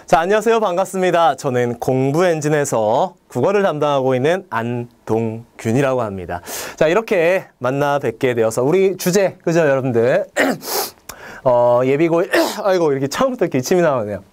자, 안녕하세요. 반갑습니다. 저는 공부 엔진에서 국어를 담당하고 있는 안동균이라고 합니다. 자, 이렇게 만나 뵙게 되어서 우리 주제, 그죠, 여러분들? 예비고1, 아이고, 이렇게 처음부터 기침이 나오네요.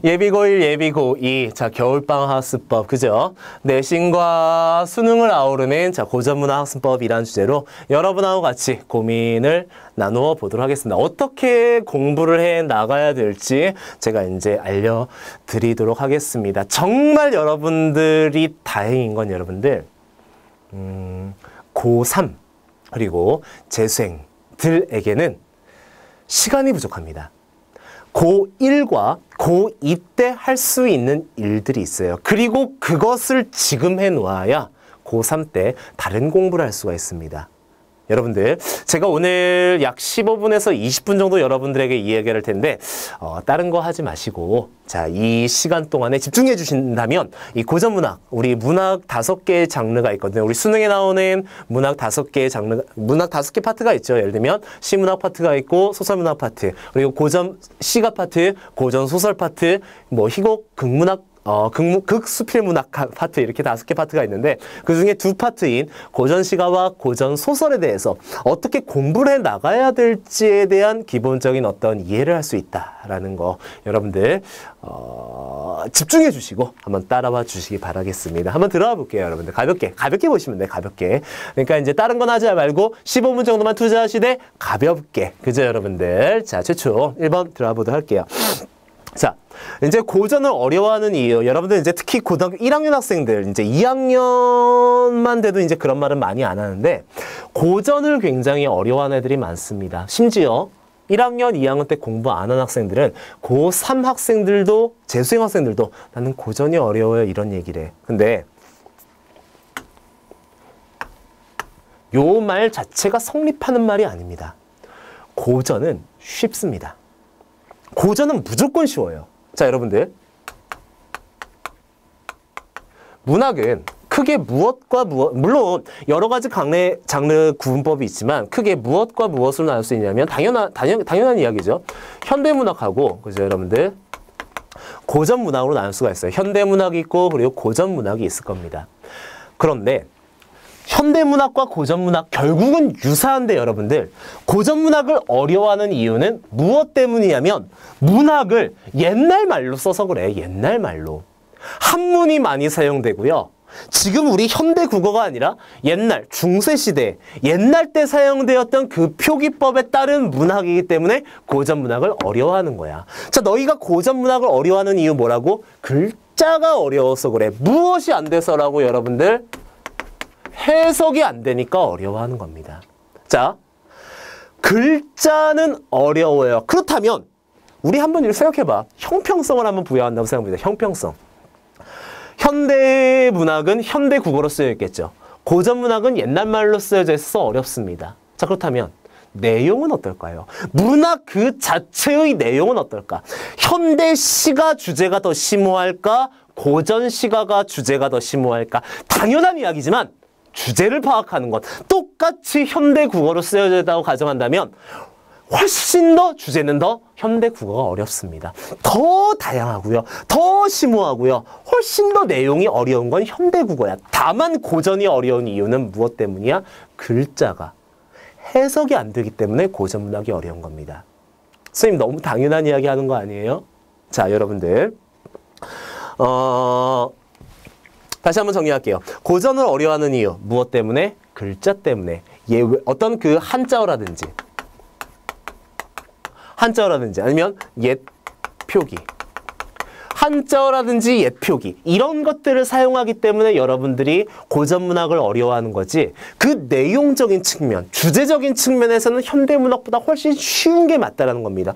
예비고1, 예비고2, 자, 겨울방학 학습법, 그죠? 내신과 수능을 아우르는, 자, 고전문화 학습법이라는 주제로 여러분하고 같이 고민을 나누어 보도록 하겠습니다. 어떻게 공부를 해 나가야 될지 제가 이제 알려드리도록 하겠습니다. 정말 여러분들이 다행인 건 여러분들, 고3, 그리고 재수생들에게는 시간이 부족합니다. 고1과 고2 때 할 수 있는 일들이 있어요. 그리고 그것을 지금 해놓아야 고3 때 다른 공부를 할 수가 있습니다. 여러분들, 제가 오늘 약 15분에서 20분 정도 여러분들에게 이야기를 할 텐데 다른 거 하지 마시고, 자, 이 시간 동안에 집중해 주신다면 이 고전문학, 우리 문학 5개의 장르가 있거든요. 우리 수능에 나오는 문학 5개의 장르, 문학 5개 파트가 있죠. 예를 들면 시문학 파트가 있고 소설문학 파트, 그리고 고전 시가 파트, 고전 소설 파트, 뭐 희곡, 극문학, 극수필문학 파트, 이렇게 5개 파트가 있는데 그 중에 2파트인 고전시가와 고전소설에 대해서 어떻게 공부를 해 나가야 될지에 대한 기본적인 어떤 이해를 할 수 있다라는 거 여러분들 집중해 주시고 한번 따라와 주시기 바라겠습니다. 한번 들어가 볼게요. 여러분들 가볍게 보시면 돼요. 가볍게. 그러니까 이제 다른 건 하지 말고 15분 정도만 투자하시되 가볍게, 그죠 여러분들? 자, 최초 1번 들어가 보도록 할게요. 자, 이제 고전을 어려워하는 이유, 여러분들 이제 특히 고등학교 1학년 학생들, 이제 2학년만 돼도 이제 그런 말은 많이 안 하는데 고전을 굉장히 어려워하는 애들이 많습니다. 심지어 1학년, 2학년 때 공부 안 한 학생들은 고3 학생들도, 재수생 학생들도 나는 고전이 어려워요, 이런 얘기를 해. 근데 요 말 자체가 성립하는 말이 아닙니다. 고전은 쉽습니다. 고전은 무조건 쉬워요. 자, 여러분들, 문학은 크게 무엇과 무엇, 물론 여러 가지 장르 구분법이 있지만 크게 무엇과 무엇으로 나눌 수 있냐면 당연한 이야기죠. 현대문학하고, 그죠 여러분들, 고전문학으로 나눌 수가 있어요. 현대문학이 있고 그리고 고전문학이 있을 겁니다. 그런데 현대문학과 고전문학 결국은 유사한데 여러분들, 고전문학을 어려워하는 이유는 무엇 때문이냐면 문학을 옛날 말로 써서 그래. 옛날 말로. 한문이 많이 사용되고요. 지금 우리 현대 국어가 아니라 옛날 중세시대, 옛날 때 사용되었던 그 표기법에 따른 문학이기 때문에 고전문학을 어려워하는 거야. 자, 너희가 고전문학을 어려워하는 이유 뭐라고? 글자가 어려워서 그래. 무엇이 안 돼서라고 여러분들? 해석이 안 되니까 어려워하는 겁니다. 자, 글자는 어려워요. 그렇다면 우리 한번 이렇게 생각해봐. 형평성을 한번 부여한다고 생각합니다. 형평성. 현대문학은 현대 국어로 쓰여 있겠죠. 고전문학은 옛날 말로 쓰여져 있어서 어렵습니다. 자, 그렇다면 내용은 어떨까요? 문학 그 자체의 내용은 어떨까? 현대시가 주제가 더 심오할까? 고전시가가 주제가 더 심오할까? 당연한 이야기지만 주제를 파악하는 것, 똑같이 현대 국어로 쓰여져 있다고 가정한다면 훨씬 더 주제는 더 현대 국어가 어렵습니다. 더 다양하고요. 더 심오하고요. 훨씬 더 내용이 어려운 건 현대 국어야. 다만 고전이 어려운 이유는 무엇 때문이야? 글자가 해석이 안 되기 때문에 고전문학이 어려운 겁니다. 선생님 너무 당연한 이야기 하는 거 아니에요? 자, 여러분들, 다시 한번 정리할게요. 고전을 어려워하는 이유 무엇 때문에? 글자 때문에. 어떤 그 한자어라든지 아니면 옛 표기, 한자어라든지 옛 표기, 이런 것들을 사용하기 때문에 여러분들이 고전문학을 어려워하는 거지, 그 내용적인 측면, 주제적인 측면에서는 현대문학보다 훨씬 쉬운 게 맞다라는 겁니다.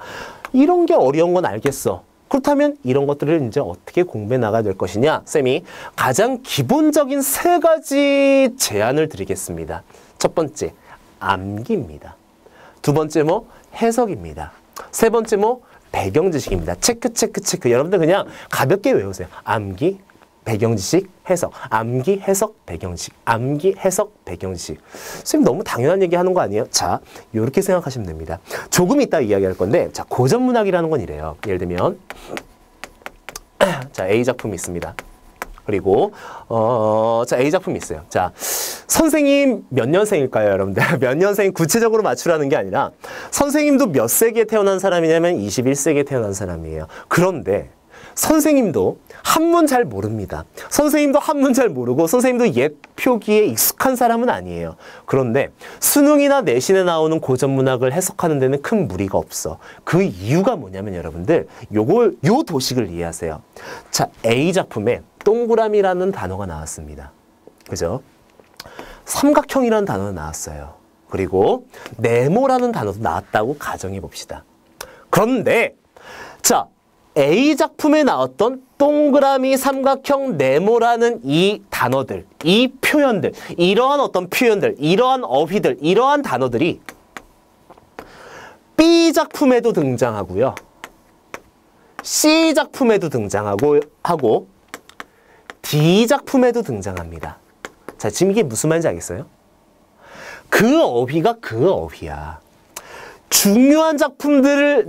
이런 게 어려운 건 알겠어. 그렇다면 이런 것들을 이제 어떻게 공부해 나가야 될 것이냐? 쌤이 가장 기본적인 3가지 제안을 드리겠습니다. 첫 번째, 암기입니다. 두 번째 뭐? 해석입니다. 세 번째 뭐? 배경 지식입니다. 체크. 여러분들 그냥 가볍게 외우세요. 암기, 배경지식, 해석. 암기, 해석, 배경지식. 암기, 해석, 배경지식. 선생님 너무 당연한 얘기 하는 거 아니에요? 자, 이렇게 생각하시면 됩니다. 조금 이따 이야기할 건데, 자, 고전문학이라는 건 이래요. 예를 들면 자, A 작품이 있습니다. 그리고 자, A 작품이 있어요. 자, 선생님 몇 년생일까요, 여러분들? 몇 년생 구체적으로 맞추라는 게 아니라 선생님도 몇 세기에 태어난 사람이냐면 21세기에 태어난 사람이에요. 그런데 선생님도 한문 잘 모릅니다. 선생님도 한문 잘 모르고 선생님도 옛 표기에 익숙한 사람은 아니에요. 그런데 수능이나 내신에 나오는 고전문학을 해석하는 데는 큰 무리가 없어. 그 이유가 뭐냐면 여러분들 요 도식을 이해하세요. 자, A 작품에 동그라미라는 단어가 나왔습니다. 그죠? 삼각형이라는 단어가 나왔어요. 그리고 네모라는 단어도 나왔다고 가정해 봅시다. 그런데 자, A 작품에 나왔던 동그라미, 삼각형, 네모라는 이 단어들, 이 표현들, 이러한 어떤 표현들, 이러한 어휘들, 이러한 단어들이 B 작품에도 등장하고요. C 작품에도 등장하고 D 작품에도 등장합니다. 자, 지금 이게 무슨 말인지 알겠어요? 그 어휘가 그 어휘야. 중요한 작품들,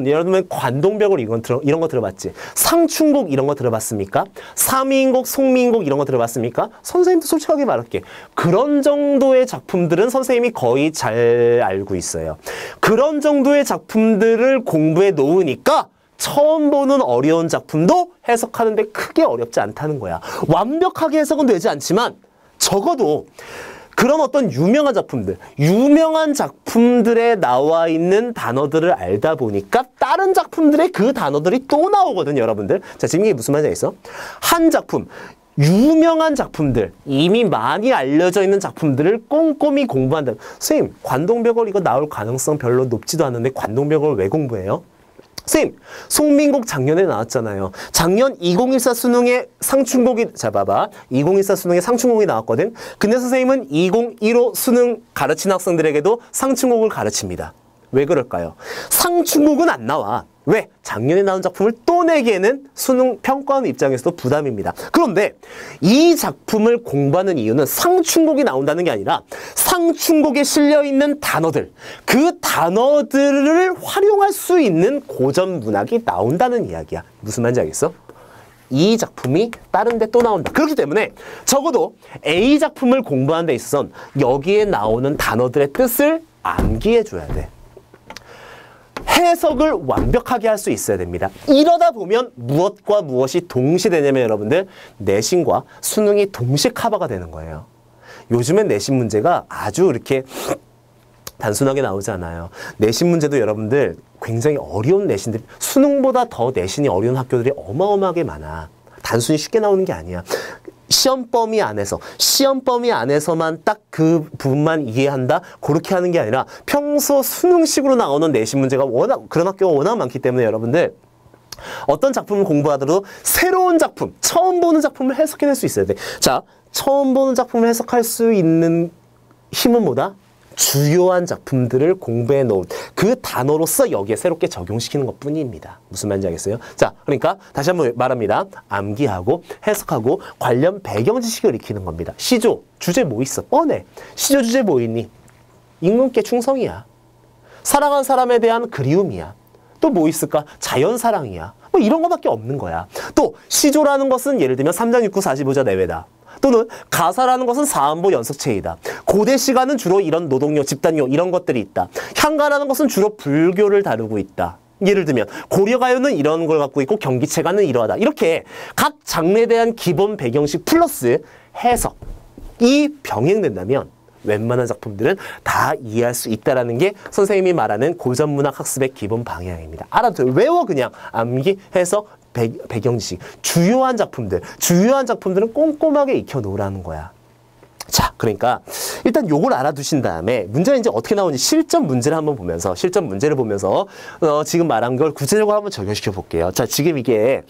여러분 관동벽을 이런 거 들어봤지? 상충곡 이런 거 들어봤습니까? 삼인곡, 송민곡 이런 거 들어봤습니까? 선생님도 솔직하게 말할게. 그런 정도의 작품들은 선생님이 거의 잘 알고 있어요. 그런 정도의 작품들을 공부해 놓으니까 처음 보는 어려운 작품도 해석하는데 크게 어렵지 않다는 거야. 완벽하게 해석은 되지 않지만 적어도 그런 어떤 유명한 작품들에 나와 있는 단어들을 알다 보니까 다른 작품들의 그 단어들이 또 나오거든요, 여러분들. 자, 지금 이게 무슨 말인지 알겠어? 한 작품, 유명한 작품들, 이미 많이 알려져 있는 작품들을 꼼꼼히 공부한다. 선생님, 관동벽을 이거 나올 가능성 별로 높지도 않은데 관동벽을 왜 공부해요? 선생님, 송민곡 작년에 나왔잖아요. 작년 2014 수능에 상충곡이, 자 봐봐, 2014 수능에 상충곡이 나왔거든. 근데 선생님은 2015 수능 가르친 학생들에게도 상충곡을 가르칩니다. 왜 그럴까요? 상충곡은 안 나와. 왜? 작년에 나온 작품을 또 내기에는 수능 평가하는 입장에서도 부담입니다. 그런데 이 작품을 공부하는 이유는 상충곡이 나온다는 게 아니라 상충곡에 실려있는 단어들, 그 단어들을 활용할 수 있는 고전 문학이 나온다는 이야기야. 무슨 말인지 알겠어? 이 작품이 다른 데 또 나온다. 그렇기 때문에 적어도 A 작품을 공부하는 데 있어서는 여기에 나오는 단어들의 뜻을 암기해 줘야 돼. 해석을 완벽하게 할 수 있어야 됩니다. 이러다 보면 무엇과 무엇이 동시되냐면 여러분들 내신과 수능이 동시 커버가 되는 거예요. 요즘엔 내신 문제가 아주 이렇게 단순하게 나오지 않아요. 내신 문제도 여러분들 굉장히 어려운 내신들, 수능보다 더 내신이 어려운 학교들이 어마어마하게 많아. 단순히 쉽게 나오는 게 아니야. 시험 범위 안에서만 딱 그 부분만 이해한다? 그렇게 하는 게 아니라 평소 수능식으로 나오는 내신 문제가 그런 학교가 워낙 많기 때문에 여러분들 어떤 작품을 공부하더라도 새로운 작품, 처음 보는 작품을 해석해낼 수 있어야 돼. 자, 처음 보는 작품을 해석할 수 있는 힘은 뭐다? 주요한 작품들을 공부해 놓은 그 단어로서 여기에 새롭게 적용시키는 것 뿐입니다. 무슨 말인지 알겠어요? 자, 그러니까 다시 한번 말합니다. 암기하고 해석하고 관련 배경 지식을 익히는 겁니다. 시조, 주제 뭐 있어? 뻔해. 시조 주제 뭐 있니? 임금께 충성이야. 사랑한 사람에 대한 그리움이야. 또 뭐 있을까? 자연사랑이야. 뭐 이런 거밖에 없는 거야. 또 시조라는 것은 예를 들면 3장 6구 45자 내외다. 또는 가사라는 것은 사안보 연속체이다. 고대 시간은 주로 이런 노동요, 집단요 이런 것들이 있다. 향가라는 것은 주로 불교를 다루고 있다. 예를 들면 고려가요는 이런 걸 갖고 있고 경기체가는 이러하다. 이렇게 각 장르에 대한 기본 배경식 플러스 해석이 병행된다면 웬만한 작품들은 다 이해할 수 있다는 게 선생님이 말하는 고전문학 학습의 기본 방향입니다. 알아둬요. 외워 그냥. 암기, 해석, 배경지식. 주요한 작품들은 꼼꼼하게 익혀놓으라는 거야. 자, 그러니까 일단 요걸 알아두신 다음에 문제는 이제 어떻게 나오는지 실전 문제를 한번 보면서 지금 말한 걸 구체적으로 한번 적용시켜 볼게요. 자, 지금 이게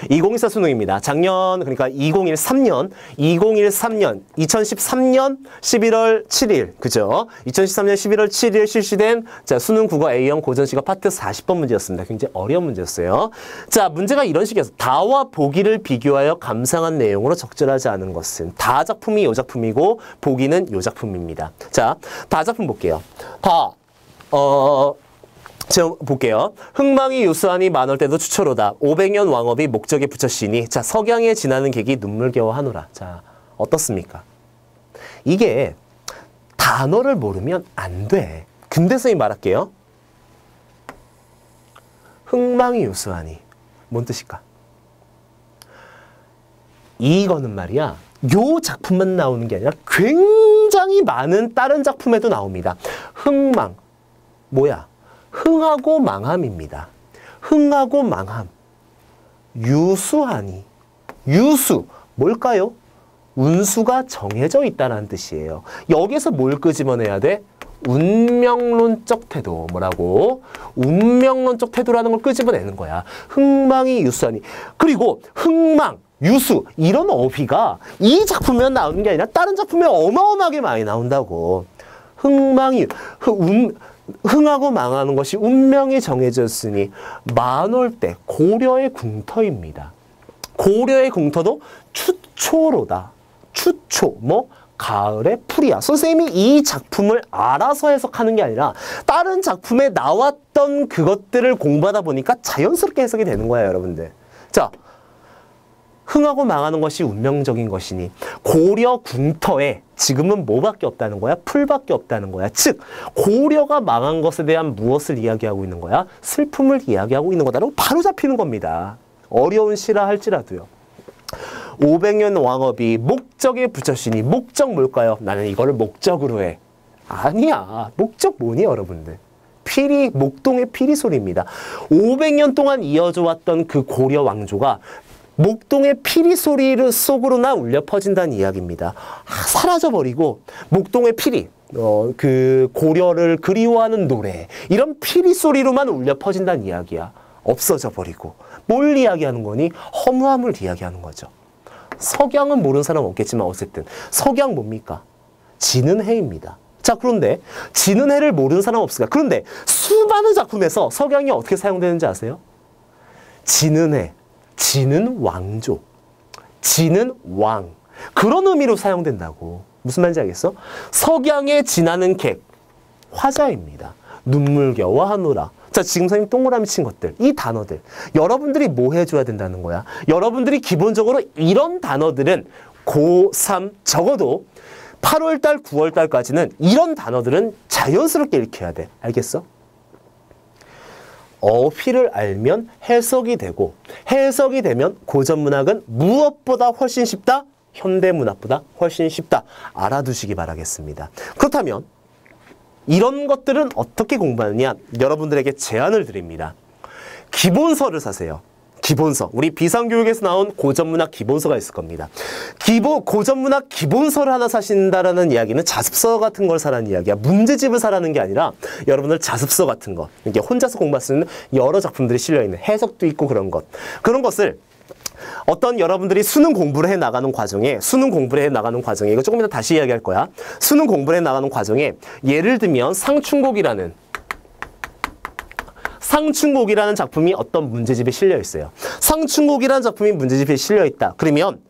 2014 수능입니다. 작년, 그러니까 2013년 11월 7일, 그죠? 2013년 11월 7일 실시된 자, 수능 국어 A형 고전시가 파트 40번 문제였습니다. 굉장히 어려운 문제였어요. 자, 문제가 이런 식이었어요. 다와 보기를 비교하여 감상한 내용으로 적절하지 않은 것은 다 작품이 요 작품이고 보기는 요 작품입니다. 자, 다 작품 볼게요. 다, 지금 볼게요. 흥망이 유수하니 많을 때도 추초로다. 500년 왕업이 목적에 붙였으니. 자, 석양에 지나는 객이 눈물겨워 하노라. 자, 어떻습니까? 이게 단어를 모르면 안 돼. 근데 선생님 말할게요. 흥망이 유수하니. 뭔 뜻일까? 이거는 말이야. 요 작품만 나오는 게 아니라 굉장히 많은 다른 작품에도 나옵니다. 흥망. 뭐야? 흥하고 망함입니다. 흥하고 망함. 유수하니. 유수. 뭘까요? 운수가 정해져 있다는 뜻이에요. 여기서 뭘 끄집어내야 돼? 운명론적 태도. 뭐라고? 운명론적 태도라는 걸 끄집어내는 거야. 흥망이 유수하니. 그리고 흥망, 유수 이런 어휘가 이 작품에 나오는 게 아니라 다른 작품에 어마어마하게 많이 나온다고. 흥망이 흥하고 망하는 것이 운명이 정해졌으니 만월 때 고려의 궁터입니다. 고려의 궁터도 추초로다. 추초 뭐 가을의 풀이야. 선생님이 이 작품을 알아서 해석하는 게 아니라 다른 작품에 나왔던 그것들을 공부하다 보니까 자연스럽게 해석이 되는 거예요, 여러분들. 자, 흥하고 망하는 것이 운명적인 것이니 고려 궁터에 지금은 뭐밖에 없다는 거야? 풀밖에 없다는 거야. 즉 고려가 망한 것에 대한 무엇을 이야기하고 있는 거야? 슬픔을 이야기하고 있는 거다라고 바로 잡히는 겁니다. 어려운 시라 할지라도요. 500년 왕업이 목적에 붙였으니 목적 뭘까요? 나는 이거를 목적으로 해. 아니야. 목적 뭐니 여러분들? 피리, 목동의 피리 소리입니다. 500년 동안 이어져 왔던 그 고려 왕조가 목동의 피리 소리 속으로나 울려 퍼진다는 이야기입니다. 사라져버리고 목동의 피리, 그 고려를 그리워하는 노래 이런 피리 소리로만 울려 퍼진다는 이야기야. 없어져 버리고 뭘 이야기하는 거니? 허무함을 이야기하는 거죠. 석양은 모르는 사람 없겠지만 어쨌든 석양 뭡니까? 지는 해입니다. 자, 그런데 지는 해를 모르는 사람 없을까? 그런데 수많은 작품에서 석양이 어떻게 사용되는지 아세요? 지는 해, 지는 왕조, 지는 왕 그런 의미로 사용된다고. 무슨 말인지 알겠어? 석양에 지나는 객, 화자입니다. 눈물겨워 하노라. 자, 지금 선생님 동그라미 친 것들, 이 단어들 여러분들이 뭐 해줘야 된다는 거야? 여러분들이 기본적으로 이런 단어들은 고3 적어도 8월달, 9월달까지는 이런 단어들은 자연스럽게 읽혀야 돼. 알겠어? 어휘를 알면 해석이 되고 해석이 되면 고전문학은 무엇보다 훨씬 쉽다? 현대문학보다 훨씬 쉽다. 알아두시기 바라겠습니다. 그렇다면 이런 것들은 어떻게 공부하느냐? 여러분들에게 제안을 드립니다. 기본서를 사세요. 기본서. 우리 비상교육에서 나온 고전문학 기본서가 있을 겁니다. 고전문학 기본서를 하나 사신다라는 이야기는 자습서 같은 걸 사라는 이야기야. 문제집을 사라는 게 아니라 여러분들 자습서 같은 거. 이게 혼자서 공부할 수 있는 여러 작품들이 실려있는 해석도 있고 그런 것. 그런 것을 어떤 여러분들이 수능 공부를 해 나가는 과정에 이거 조금 이따 다시 이야기할 거야. 수능 공부를 해 나가는 과정에 예를 들면 상충곡이라는 작품이 어떤 문제집에 실려 있어요. 상충곡이라는 작품이 문제집에 실려 있다. 그러면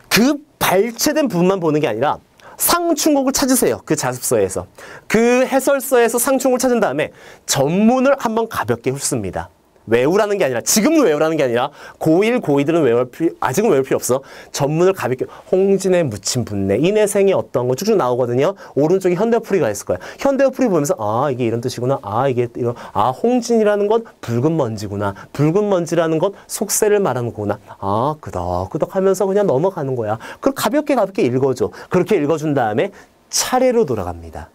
그 발췌된 부분만 보는 게 아니라 상충곡을 찾으세요. 그 자습서에서. 그 해설서에서 상충곡을 찾은 다음에 전문을 한번 가볍게 훑습니다. 외우라는 게 아니라, 지금은 외우라는 게 아니라 고1, 고2들은 아직은 외울 필요 없어. 전문을 가볍게, 홍진의 묻힌 분내, 인해생이 어떤 거 쭉쭉 나오거든요. 오른쪽에 현대어풀이가 있을 거야. 현대어풀이 보면서 아, 이게 이런 뜻이구나. 아, 이게 이런, 아, 홍진이라는 건 붉은 먼지구나. 붉은 먼지라는 건 속세를 말하는 거구나. 아, 끄덕끄덕 하면서 그냥 넘어가는 거야. 그걸 가볍게 읽어줘. 그렇게 읽어준 다음에 차례로 돌아갑니다.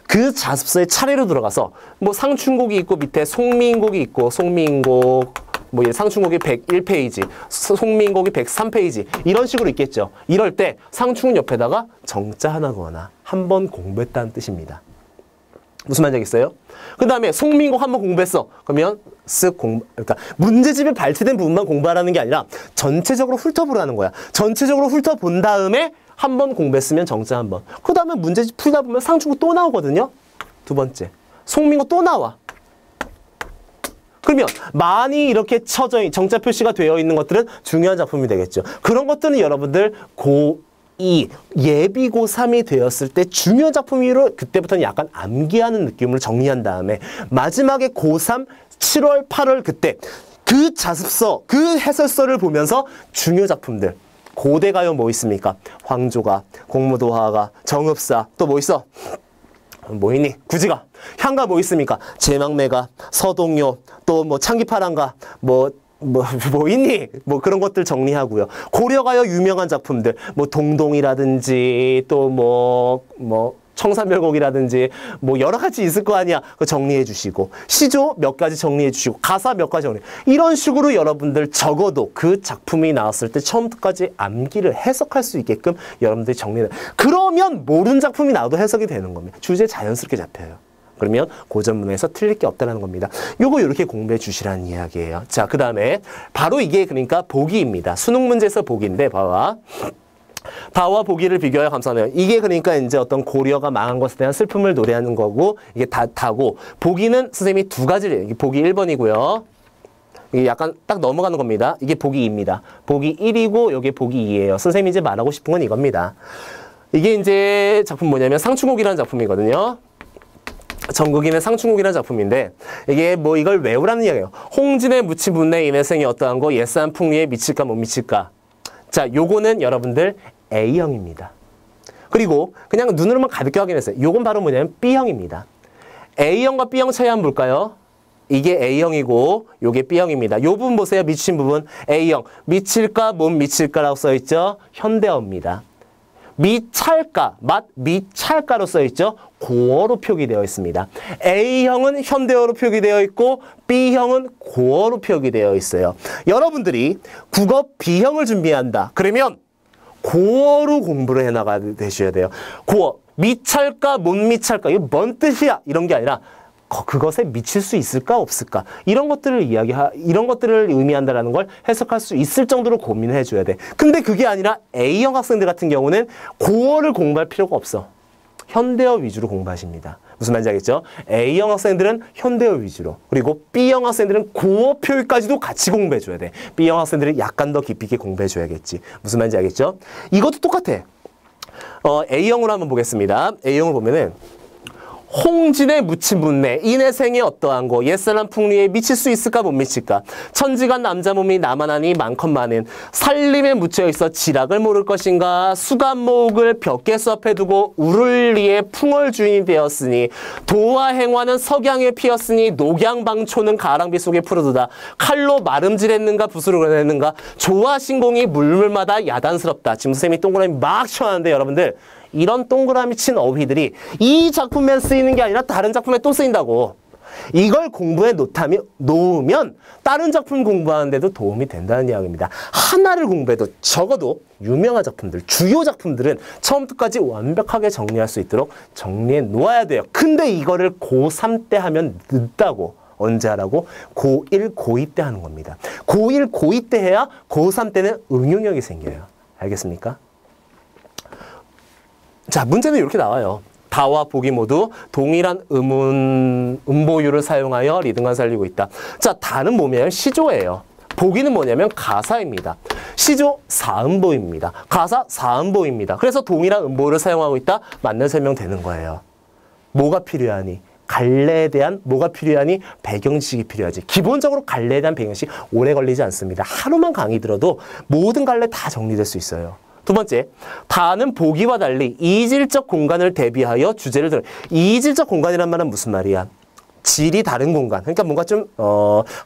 그 자습서에 차례로 들어가서 뭐 상충곡이 있고 밑에 송미인곡이 있고 송미인곡 뭐 상충곡이 101페이지, 송미인곡이 103페이지 이런 식으로 있겠죠. 이럴 때 상충 옆에다가 정자 하나 거나 한 번 공부했다는 뜻입니다. 무슨 말인지 알겠어요? 그 다음에 송미인곡 한 번 공부했어. 그러면 그러니까 문제집에 발췌된 부분만 공부하라는 게 아니라 전체적으로 훑어보라는 거야. 전체적으로 훑어본 다음에 한 번 공부했으면 정자 한 번. 그 다음에 문제집 풀다 보면 상충곡 또 나오거든요. 두 번째. 송민곡 또 나와. 그러면 많이 이렇게 정자 표시가 되어 있는 것들은 중요한 작품이 되겠죠. 그런 것들은 여러분들 고2 예비 고3이 되었을 때 중요 작품으로 그때부터는 약간 암기하는 느낌으로 정리한 다음에 마지막에 고3 7월 8월 그때 그 자습서 그 해설서를 보면서 중요 작품들 고대가요 뭐 있습니까? 황조가, 공무도화가, 정읍사 또 뭐 있어? 뭐 있니? 구지가, 향가 뭐 있습니까? 제망매가, 서동요, 또 뭐 창기파랑가, 뭐 있니? 뭐 그런 것들 정리하고요. 고려가요 유명한 작품들, 뭐 동동이라든지 또 뭐 청산별곡이라든지 뭐 여러 가지 있을 거 아니야. 그거 정리해 주시고 시조 몇 가지 정리해 주시고 가사 몇 가지 정리. 이런 식으로 여러분들 적어도 그 작품이 나왔을 때 처음부터까지 암기를 해석할 수 있게끔 여러분들이 정리를. 그러면 모르는 작품이 나와도 해석이 되는 겁니다. 주제 자연스럽게 잡혀요. 그러면 고전문에서 틀릴 게 없다는 겁니다. 요거 이렇게 공부해 주시라는 이야기예요. 자, 그 다음에 바로 이게 그러니까 보기입니다. 수능 문제에서 보기인데 바와 보기를 비교하여 감상하네요. 이게 그러니까 이제 어떤 고려가 망한 것에 대한 슬픔을 노래하는 거고 이게 다고 보기는 선생님이 두 가지를 이게 보기 1번이고요. 이게 약간 딱 넘어가는 겁니다. 이게 보기 2입니다. 보기 1이고 이게 보기 2예요. 선생님이 이제 말하고 싶은 건 이겁니다. 이게 이제 작품 뭐냐면 상충곡이라는 작품이거든요. 전국인의 상충곡이라는 작품인데 이게 뭐 이걸 외우라는 이야기예요. 홍진의 무치분내 인해생이 어떠한 거 옛사람 풍리에 미칠까 못 미칠까. 자, 요거는 여러분들 A형입니다. 그리고 그냥 눈으로만 가볍게 확인했어요. 요건 바로 뭐냐면 B형입니다. A형과 B형 차이 한번 볼까요? 이게 A형이고 요게 B형입니다. 요 부분 보세요. 미친 부분 A형. 미칠까 못 미칠까라고 써있죠. 현대어입니다. 미찰까, 미찰까로 써있죠. 고어로 표기되어 있습니다. A형은 현대어로 표기되어 있고 B형은 고어로 표기되어 있어요. 여러분들이 국어 B형을 준비한다. 그러면 고어로 공부를 해나가야 되셔야 돼요. 고어, 미찰까 못 미찰까 이게 뭔 뜻이야? 이런 게 아니라 그것에 미칠 수 있을까 없을까 이런 것들을 이런 것들을 의미한다라는 걸 해석할 수 있을 정도로 고민을 해줘야 돼. 근데 그게 아니라 A형 학생들 같은 경우는 고어를 공부할 필요가 없어. 현대어 위주로 공부하십니다. 무슨 말인지 알겠죠? A형 학생들은 현대어 위주로, 그리고 B형 학생들은 고어 표기까지도 같이 공부해줘야 돼. B형 학생들은 약간 더 깊이 있게 공부해줘야겠지. 무슨 말인지 알겠죠? 이것도 똑같아. A형으로 한번 보겠습니다. A형을 보면은 홍진의 무친분내 인해생이 어떠한 거 옛사람 풍리에 미칠 수 있을까 못 미칠까. 천지간 남자 몸이 나만하니 많건 많은 살림에 묻혀있어 지락을 모를 것인가. 수간목을 벽계 앞에 두고 우를리에 풍월 주인이 되었으니 도와 행화는 석양에 피었으니 녹양방초는 가랑비 속에 푸르드다. 칼로 마름질했는가 붓으로 그려냈는가. 조화 신공이 물물마다 야단스럽다. 지금 선생님이 동그라미 막 쳐놨는데 여러분들 이런 동그라미 친 어휘들이 이 작품에 쓰이는 게 아니라 다른 작품에 또 쓰인다고. 이걸 공부해 놓으면 다른 작품 공부하는데도 도움이 된다는 이야기입니다. 하나를 공부해도 적어도 유명한 작품들, 주요 작품들은 처음부터까지 완벽하게 정리할 수 있도록 정리해 놓아야 돼요. 근데 이거를 고3 때 하면 늦다고. 언제 하라고? 고1, 고2 때 하는 겁니다. 고1, 고2 때 해야 고3 때는 응용력이 생겨요. 알겠습니까? 자, 문제는 이렇게 나와요. 다와 보기 모두 동일한 음보율을 사용하여 리듬감 살리고 있다. 자, 다는 뭐냐면 시조예요. 보기는 뭐냐면 가사입니다. 시조 4음보입니다. 가사 4음보입니다. 그래서 동일한 음보율을 사용하고 있다. 맞는 설명 되는 거예요. 뭐가 필요하니? 갈래에 대한 뭐가 필요하니? 배경지식이 필요하지. 기본적으로 갈래에 대한 배경지식 오래 걸리지 않습니다. 하루만 강의 들어도 모든 갈래 다 정리될 수 있어요. 두 번째, 다는 보기와 달리 이질적 공간을 대비하여 주제를 들어. 이질적 공간이란 말은 무슨 말이야? 질이 다른 공간. 그러니까 뭔가 좀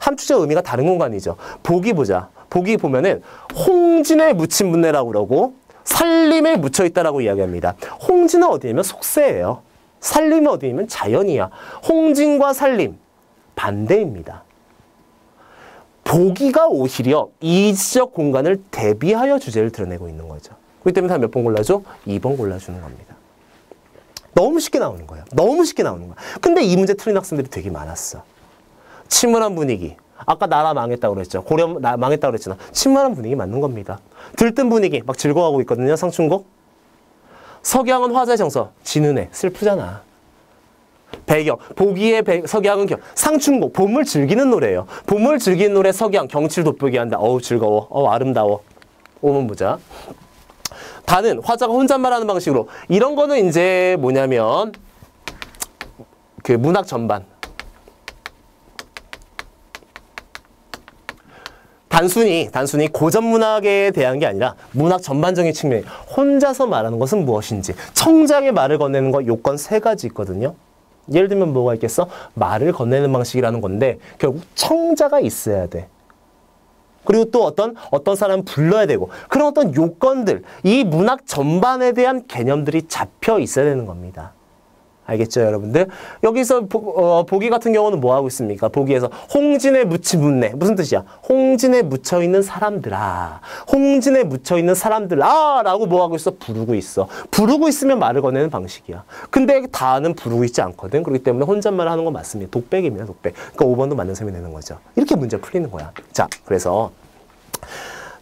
함축적 의미가 다른 공간이죠. 보기 보자. 보기 보면은 홍진에 묻힌 분내라고 그러고 살림에 묻혀 있다라고 이야기합니다. 홍진은 어디냐면 속세예요. 살림은 어디냐면 자연이야. 홍진과 살림 반대입니다. 보기가 오히려 이지적 공간을 대비하여 주제를 드러내고 있는 거죠. 그렇기 때문에 다 몇 번 골라줘? 2번 골라주는 겁니다. 너무 쉽게 나오는 거예요. 너무 쉽게 나오는 거야. 근데 이 문제 틀린 학생들이 되게 많았어. 침울한 분위기. 아까 나라 망했다고 그랬죠. 고려 망했다고 그랬잖아. 침울한 분위기 맞는 겁니다. 들뜬 분위기 막 즐거워하고 있거든요. 상충곡. 석양은 화자의 정서. 진은혜. 슬프잖아. 배경, 보기의 석양은 상충곡, 봄을 즐기는 노래예요. 봄을 즐기는 노래 석양, 경치를 돋보게 한다. 어우 즐거워, 어우 아름다워. 5번 보자. 다는 화자가 혼잣말하는 방식으로. 이런 거는 이제 뭐냐면 그 문학 전반. 단순히 고전 문학에 대한 게 아니라 문학 전반적인 측면. 혼자서 말하는 것은 무엇인지. 청자에게 말을 건네는 거 요건 3가지 있거든요. 예를 들면 뭐가 있겠어? 말을 건네는 방식이라는 건데 결국 청자가 있어야 돼. 그리고 또 어떤 사람 불러야 되고 그런 어떤 요건들, 이 문학 전반에 대한 개념들이 잡혀 있어야 되는 겁니다. 알겠죠, 여러분들? 여기서 보기 같은 경우는 뭐 하고 있습니까? 보기에서 홍진에 묻힌 문네. 무슨 뜻이야? 홍진에 묻혀있는 사람들아. 홍진에 묻혀있는 사람들아 라고 뭐 하고 있어? 부르고 있어. 부르고 있으면 말을 건네는 방식이야. 근데 다는 부르고 있지 않거든. 그렇기 때문에 혼잣말 하는 건 맞습니다. 독백입니다, 독백. 그러니까 5번도 맞는 셈이 되는 거죠. 이렇게 문제 풀리는 거야. 자, 그래서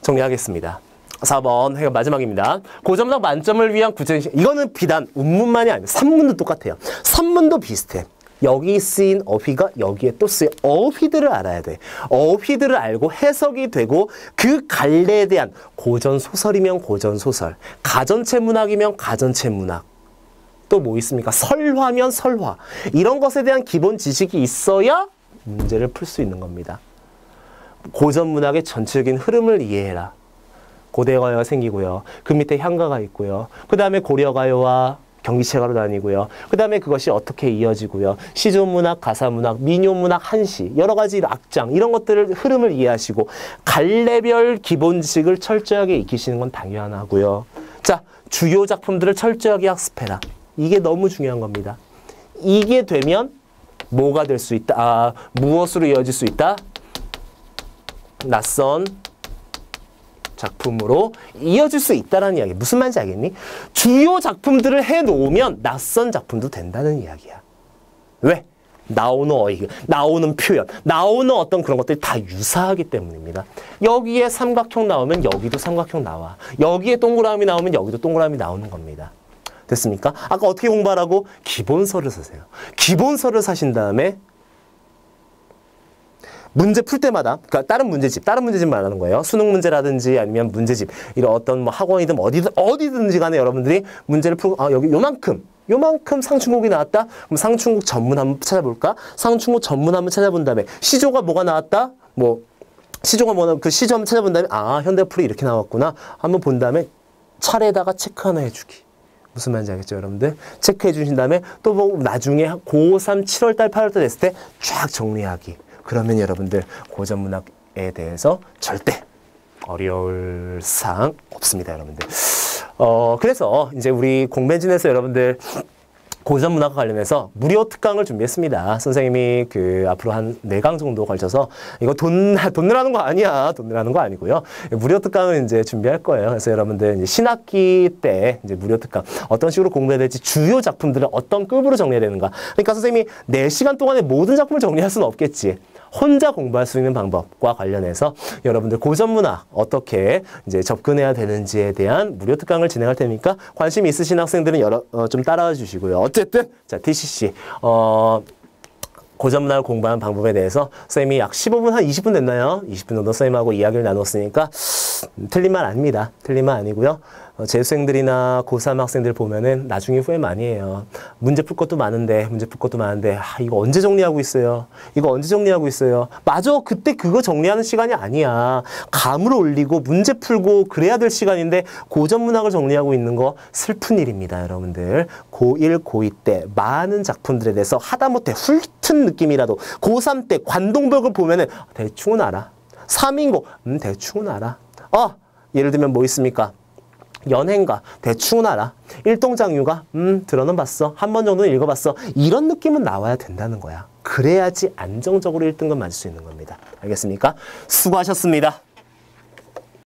정리하겠습니다. 4번 해가 마지막입니다. 고전문학 만점을 위한 구체적. 이거는 비단 운문만이 아니에요. 산문도 똑같아요. 산문도 비슷해. 여기 쓰인 어휘가 여기에 또 쓰여. 어휘들을 알아야 돼. 어휘들을 알고 해석이 되고 그 갈래에 대한 고전소설이면 고전소설, 가전체 문학이면 가전체 문학. 또 뭐 있습니까? 설화면 설화. 이런 것에 대한 기본 지식이 있어야 문제를 풀 수 있는 겁니다. 고전문학의 전체적인 흐름을 이해해라. 고대가요가 생기고요. 그 밑에 향가가 있고요. 그 다음에 고려가요와 경기체가로 나뉘고요. 그 다음에 그것이 어떻게 이어지고요. 시조문학, 가사문학, 민요문학, 한시, 여러 가지 악장 이런 것들을 흐름을 이해하시고 갈래별 기본 지식을 철저하게 익히시는 건 당연하고요. 자, 주요 작품들을 철저하게 학습해라. 이게 너무 중요한 겁니다. 이게 되면 뭐가 될 수 있다? 무엇으로 이어질 수 있다? 낯선 작품으로 이어질 수 있다는 이야기. 무슨 말인지 알겠니? 주요 작품들을 해놓으면 낯선 작품도 된다는 이야기야. 왜? 나오는 어휘, 나오는 표현, 나오는 어떤 그런 것들이 다 유사하기 때문입니다. 여기에 삼각형 나오면 여기도 삼각형 나와. 여기에 동그라미 나오면 여기도 동그라미 나오는 겁니다. 됐습니까? 아까 어떻게 공부하라고? 기본서를 쓰세요. 기본서를 사신 다음에 문제 풀 때마다, 그러니까 다른 문제집 말하는 거예요. 수능 문제라든지 아니면 문제집, 이런 어떤 뭐 학원이든 어디든지 간에 여러분들이 문제를 풀고, 여기 요만큼 상충곡이 나왔다? 그럼 상충곡 전문 한번 찾아볼까? 상충곡 전문 한번 찾아본 다음에, 시조가 뭐가 나왔다? 시조가 뭐나, 그 시조 한번 찾아본 다음에, 현대풀이 이렇게 나왔구나. 한번 본 다음에 차례에다가 체크 하나 해주기. 무슨 말인지 알겠죠, 여러분들? 체크해 주신 다음에 또 뭐 나중에 고3 7월달, 8월달 됐을 때 쫙 정리하기. 그러면 여러분들 고전문학에 대해서 절대 어려울 사항 없습니다, 여러분들. 그래서 이제 우리 공매진에서 여러분들 고전문학과 관련해서 무료 특강을 준비했습니다. 선생님이 앞으로 한 4강 정도 걸쳐서 이거 돈 내라는 거 아니야. 돈 내라는 거 아니고요. 무료 특강을 이제 준비할 거예요. 그래서 여러분들 이제 신학기 때 이제 무료 특강 어떤 식으로 공부해야 될지 주요 작품들을 어떤 급으로 정리해야 되는가. 그러니까 선생님이 4시간 동안에 모든 작품을 정리할 수는 없겠지. 혼자 공부할 수 있는 방법과 관련해서 여러분들 고전문학 어떻게 이제 접근해야 되는지에 대한 무료 특강을 진행할 테니까 관심 있으신 학생들은 좀 따라와 주시고요. 어쨌든 자, TCC 고전문학을 공부하는 방법에 대해서 선생님이 약 15분, 한 20분 됐나요? 20분 정도 선생님하고 이야기를 나눴으니까 틀린 말 아닙니다. 틀린 말 아니고요. 재수생들이나 고3 학생들 보면은 나중에 후회 많이 해요. 문제 풀 것도 많은데 이거 언제 정리하고 있어요? 이거 언제 정리하고 있어요? 맞아, 그때 그거 정리하는 시간이 아니야. 감을 올리고 문제 풀고 그래야 될 시간인데 고전문학을 정리하고 있는 거 슬픈 일입니다, 여러분들. 고1, 고2 때 많은 작품들에 대해서 하다못해 훑은 느낌이라도 고3 때 관동벽을 보면은 대충은 알아. 3인고 대충은 알아. 예를 들면 뭐 있습니까? 연행가 대충은 알아. 일동장유가 들어는 봤어. 한 번 정도는 읽어봤어. 이런 느낌은 나와야 된다는 거야. 그래야지 안정적으로 1등급 맞을 수 있는 겁니다. 알겠습니까? 수고하셨습니다.